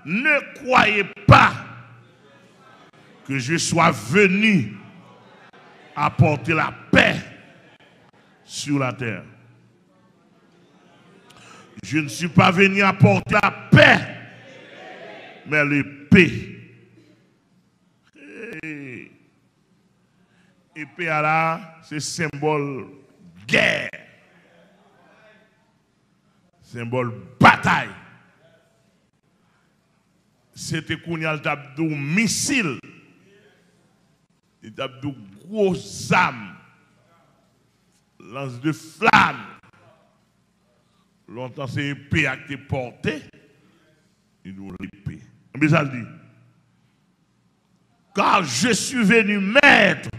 ne croyez pas que je sois venu apporter la paix sur la terre. Je ne suis pas venu apporter la paix, mais l'épée. Épée là, c'est symbole guerre, symbole bataille. C'était qu'on y a le missile, il y a de gros âmes, lance de flammes. Longtemps c'est épée qui été portée, il nous l'épée. Mais ça dit, car je suis venu mettre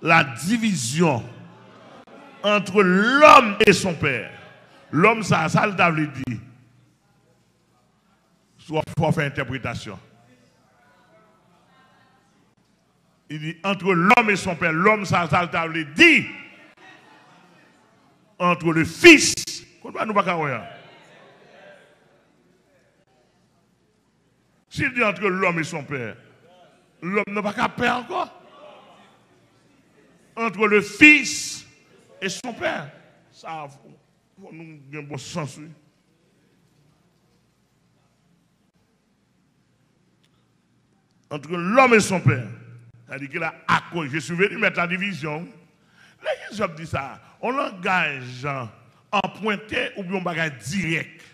la division entre l'homme et son père. L'homme, ça le table dit. Soit faut faire interprétation. Il dit entre l'homme et son père. L'homme, ça le table dit. Entre le fils. Pourquoi nous pas voir? S'il dit entre l'homme et son père, l'homme n'a pas qu'à père encore. Entre le fils et son père. Ça, faut nous un bon sens. Oui. Entre l'homme et son père. C'est-à-dire qu'il a accordé. Je suis venu mettre la division. Là, Jésus dit ça. On l'engage en pointé ou bien en bagage direct.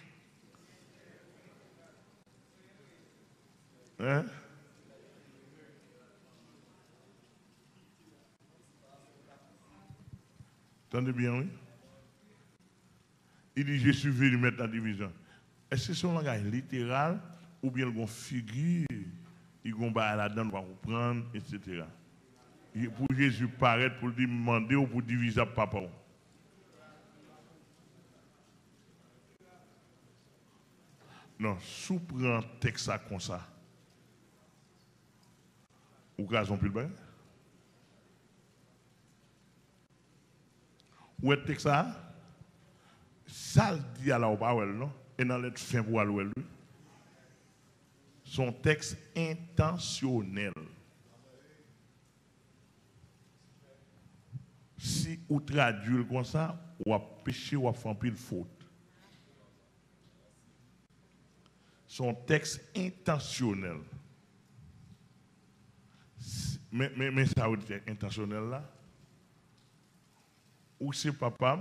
Hein? Entendez bien, oui? Il dit, je suis venu mettre la division. Est-ce que c'est un langage littéral ou bien une figure, il y a là-dedans, on va reprendre, etc. Pour Jésus paraître, pour lui demander ou pour diviser à papa. Non, sous prend texte comme ça. Ou raison plus bien. Où est le texte ça? Ça le dit à la parole, non? Et dans l'être fin pour aller. Son texte intentionnel. Si vous traduisez comme ça, ou à pécher ou à faire pile faute. Son texte intentionnel. Mais ça veut dire intentionnel là. Ou c'est papa,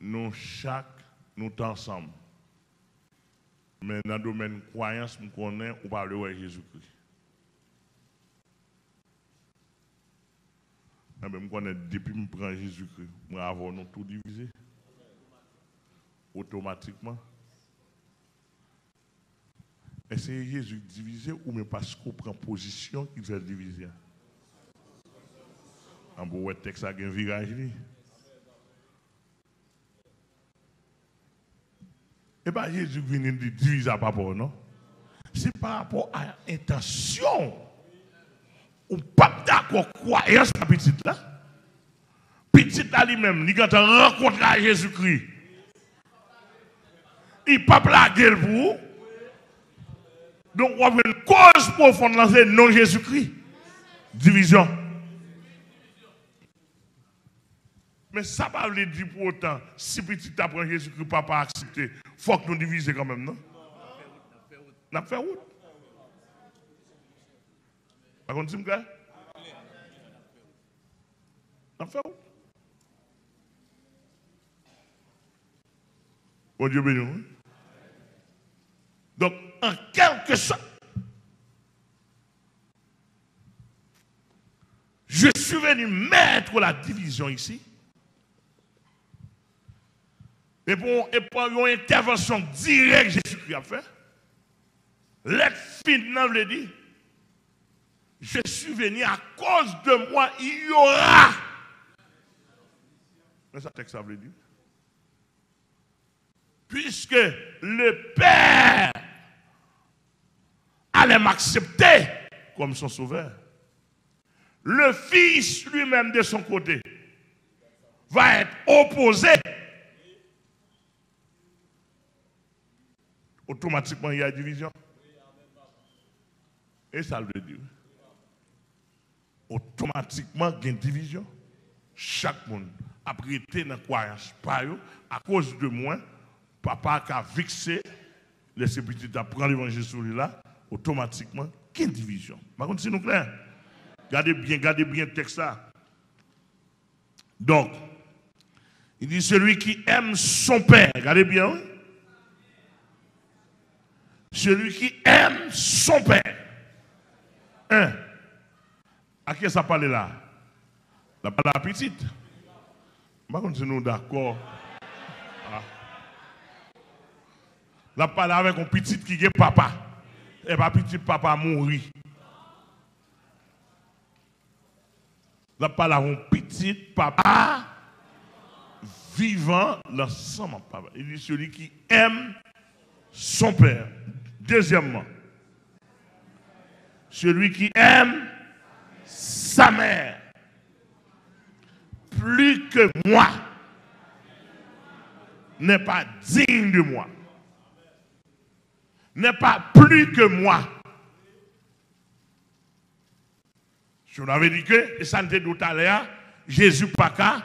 nous chaque, nous ensemble. Mais dans le domaine de croyance, nous connaissons ou parler de Jésus-Christ. Je connais depuis que je prends Jésus-Christ, nous avons tout divisé. Automatiquement. Est-ce que Jésus divisé ou même parce qu'on prend position qu'il fait diviser? En beau texte a un virage. Et bien Jésus vient de diviser par rapport, non? C'est par rapport à l'intention. On ne peut pas d'accord croyance à petite là. Petite là lui-même, il a rencontré Jésus-Christ. Il ne peut pas plaguer pour vous. Donc on a une cause profonde dans ce non Jésus-Christ. Division. Mais ça ne veut pas dire pour autant, si petit apprend Jésus-Christ, papa accepté, il faut que nous divisions quand même, non? On a fait route. Par contre, tu me dis, on a fait route. Bon Dieu béni. Donc, en quelque sorte, je suis venu mettre la division ici. Et pour une intervention directe, Jésus-Christ a fait. L'être final le dit. Je suis venu à cause de moi, il y aura. Mais ça texte ça veut dire. Puisque le Père allait m'accepter comme son sauveur, le Fils lui-même de son côté va être opposé automatiquement il y a division. Et ça veut dire, automatiquement il y a une division. Chaque monde a prêté dans la croyance à cause de moi, papa qui a vexé, laissé petit à prendre l'évangile sur lui là, automatiquement, il y a une division. Par contre, c'est nous clair. Gardez bien le texte là. Donc, il dit celui qui aime son père, regardez bien. Oui? Celui qui aime son père. Hein? À qui ça parle là? La parole à la petite. Par contre, nous d'accord. Ah. La parole avec un petit qui est papa. Et pas petit papa mourir. La parole avec un petit papa vivant l'ensemble. Il dit celui qui aime son père. Deuxièmement, celui qui aime sa mère plus que moi n'est pas digne de moi. N'est pas plus que moi. Je vous avais dit que, et ça n'était tout à l'heure, Jésus pas qu'à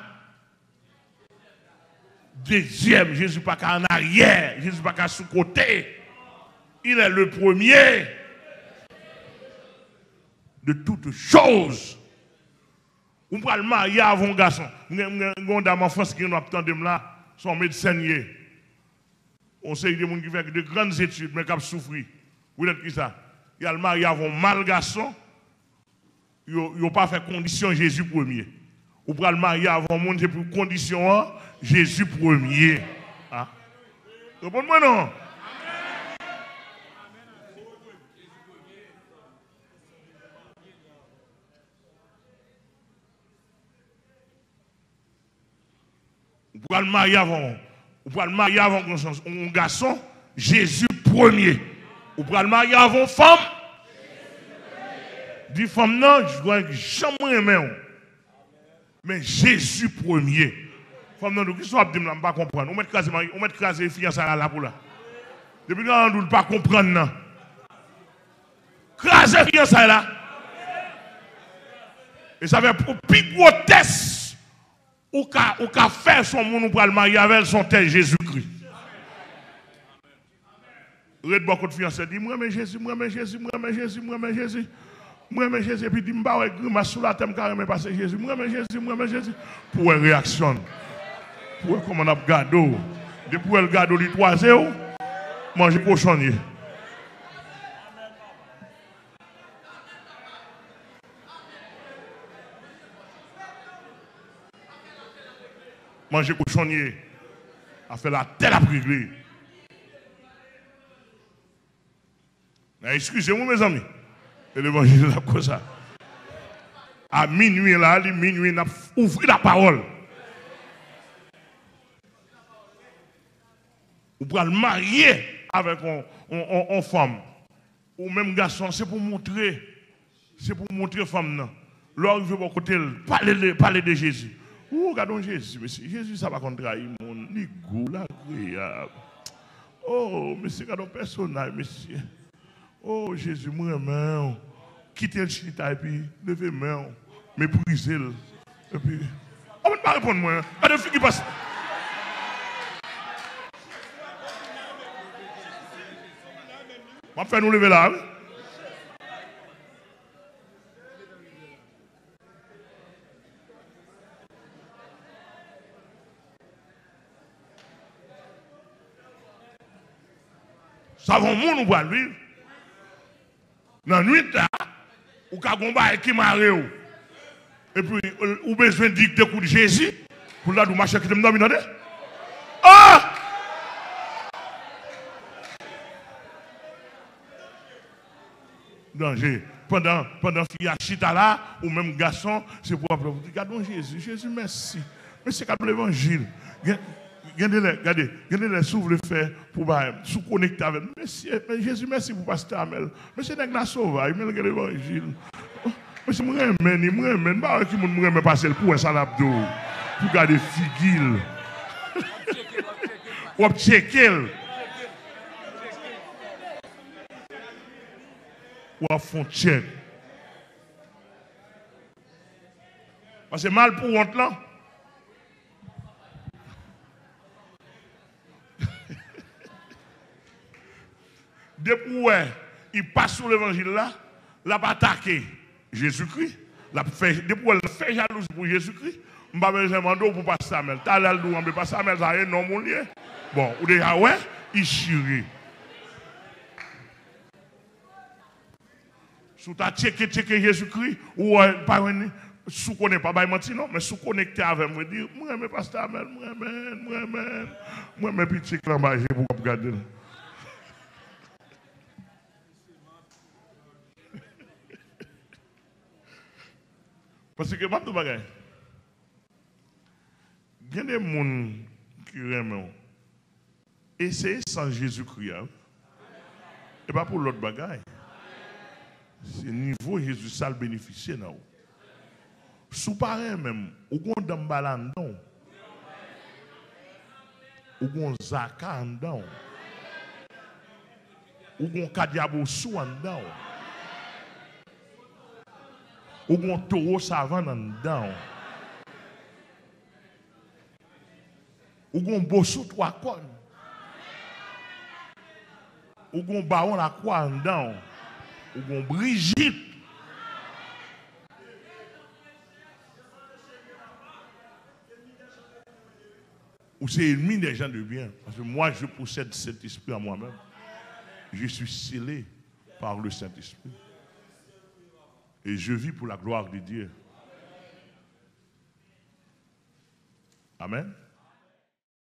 deuxième, Jésus pas qu'à en arrière, Jésus pas qu'à sous côté. Il est le premier de toutes choses. On peut le marier avant un garçon. Une dame en France qui nous attend là, son médecin. On sait des gens qui font de grandes études, mais qui souffrent. Vous êtes qui ça? Il y a le marié avant mal garçon. Il n'a pas fait condition Jésus premier. Ou pour le marier avant monde, c'est pour condition Jésus premier. Ah. Répondez-moi non? Ou pour le marier avant. Ou pour le marier avant un garçon, Jésus premier. Ou pour le marier avant femme. Dit femme non, je dois jamais aimer. Mais Jésus premier. Femme non, qui soit dit, je ne pas comprendre. On met craser fiancé là pour là. Depuis quand on ne pas comprendre non. Craser fiancé là. Et ça fait pour plus gros test ou qu'a fait son monde pour le marier avec son tel Jésus-Christ. Red beaucoup de fiancés dit moi mais Jésus, moi mais Jésus, moi mais Jésus, moi mais Jésus. Moi mais Jésus puis dit m'ba avec grimace sous la tête carrément passer Jésus. Moi mais Jésus pour une réaction. Pour comment on a gardé. Depuis elle garde li 3-0 manger cochonnier. Manger cochonnier a fait la telle après-glée. Excusez-moi mes amis. Et l'évangile là comme ça. À minuit là, minuit n'a ouvert la parole. Ou pour le marier avec une femme ou même garçon, c'est pour montrer femme non. Là il veut pas côté parler de Jésus. Oh, regardons Jésus, monsieur. Jésus, ça va contre mon nigou, agréable. Oh, monsieur, regardons personnage, monsieur. Oh, Jésus, moi, main. Quittez le chita et puis levez main. Méprisez-le. Et puis. On ne peut pas répondre, moi. Pas de fille qui passe. On va faire nous lever là. Savons moun ou pas vivre. Dans la nuit, ou ka gomba qui marre. Et puis, ou besoin de dire de Jésus pour là, nous marcher qui te me donne. Ah! Danger. Pendant qu'il y a chita là, ou même garçon, c'est pour appeler. Regardons Jésus. Jésus, merci. Merci pour l'évangile. Regardez, les s'ouvre le fait pour sous connecter avec. Monsieur, Jésus, merci pour pasteur Amel. Monsieur, n'est pas sauvage, il m'a l'évangile. Monsieur, moi, je qui me passer le pour un salabdo, pour garder figil. Ou checker. ou à frontière. Parce que mal pour honte là. Depuis il passe sur l'évangile là, il a pas attaqué Jésus-Christ. Depuis qu'il fait jalousie pour Jésus-Christ, je ne vais pas demander pour passer Samuel. Tu as l'air de passer Samuel, ça est non mon lien. Bon, ou déjà ouais, il chire. Si tu as checké Jésus-Christ, ou pas sous connaît pas mentir non, mais sous connecté avec moi dire moi mais pasteur Amel, moi petit clambager pour regarder. Parce que pas de bagaille. Il y a des gens qui aiment essayer sans Jésus-Christ. Et pas pour l'autre bagaille. C'est niveau Jésus ça le bénéficier non. Sous pareil même, ou gon dambala ndon. Ou gon zaka ndon. Ou gon kadiabo sou ndon. Ou gon toro savant ndon. Ou gon bossou 3 kon. Ou gon baron la croix ndon. Ou gon Brigitte. Ou c'est ennemi des gens de bien. Parce que moi, je possède cet esprit en moi-même. Je suis scellé par le Saint-Esprit. Et je vis pour la gloire de Dieu. Amen.